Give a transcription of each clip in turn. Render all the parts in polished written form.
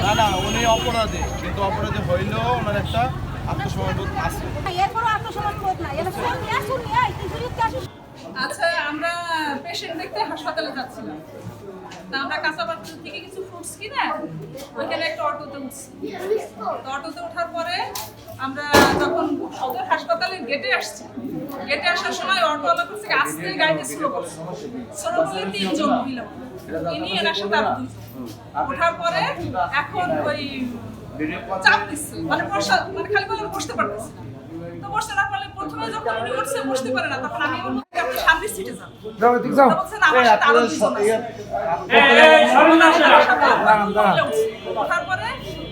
না না উনি অপরাধী, কিন্তু অপরাধী হইলেও ওনার একটা আত্মসম্মান আছে। আচ্ছা, আমরা পেশেন্ট দেখতে হাসপাতালে যাচ্ছিলাম। তা আমরা কাঁচাবাজার থেকে কিছু ফ্রুটস কিনে ওইখানে একটা অটোতে উঠছি। তো অটোতে ওঠার পরে আমরা যখন সদর হাসপাতালের গেটে আসছি, গেটে আসার সময় অটোওয়ালা করছে আস্তে গাড়িতে স্লো করছে। স্লো করলে 3 জন মহিলা, ইনি এনার সাথে আরো 2 জন। ওঠার পরে এখন ওই চাপ দিচ্ছে, মানে খালি বলে বসতে পারতেছে না। তো বসতে না পারলে প্রথমে যখন উনি উঠছে বসতে পারে না, তখন আমি বললাম আপনি সামনের সিটে যান। বলছেন আমার সাথে আরো 2 জন আছে। ওঠার পরে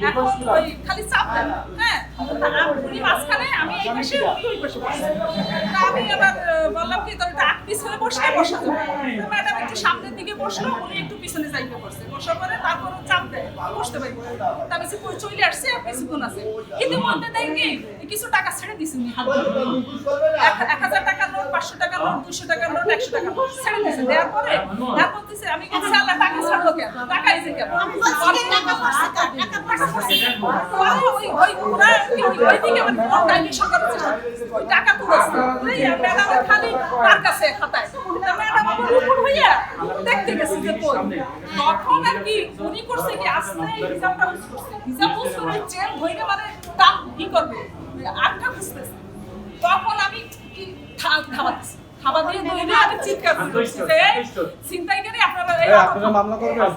এখন ওই খালি চাপ দেন, হ্যাঁ, উনি মাঝখানে, আমি এই পাশে, উনি ওই পাশে বসে। তা আমি আবার বললাম কি তোর একটা পিস হয়ে বসা যাবে। ম্যাডাম একটু সামনের দিকে বসলো, উনি একটু পিছনে যাইতে বসছে। বসার পরে তারপর চাপ দেয়, বসতে পারি। তা আমি কই চলে আসছে, কিছুক্ষণ আছে। ইতিমধ্যে দেখি কিছু টাকা ছেড়ে দিছি উনি হাত দিয়ে। 1000 টাকার নোট, 500 টাকার নোট, 200 টাকার নোট, 100 টাকার নোট ছেড়ে দিছে। দেওয়ার পরে আর বলতেছে, আমি বলছি আল্লাহ টাকা ছাড়লো কেন, টাকা এসে কেন, আমি বলছি টাকা পড়ছে, টাকা পড়ছে। ওই ওরা ওই দিকে মানে ফোন ডাইরেকশন করার চেষ্টা করছে, ওই টাকা তুলছে। এই ম্যাডাম খালি তার কাছে খাতায়, ম্যাডাম আমার উপর হইয়া দেখতে গেছে যে কই। তখন আর কি উনি করছে কি আস্তে হিসাবটা বুঝ করছে, হিসাব বুঝ করে চেন ধইরে মানে দাম কি করবে, আটটা খুঁজতেছে। তখন আমি কি থামাচ্ছি, খাবার দিয়ে ধরে আমি চিৎকার করছি, চিন্তাই করে আপনারা মামলা করবেন।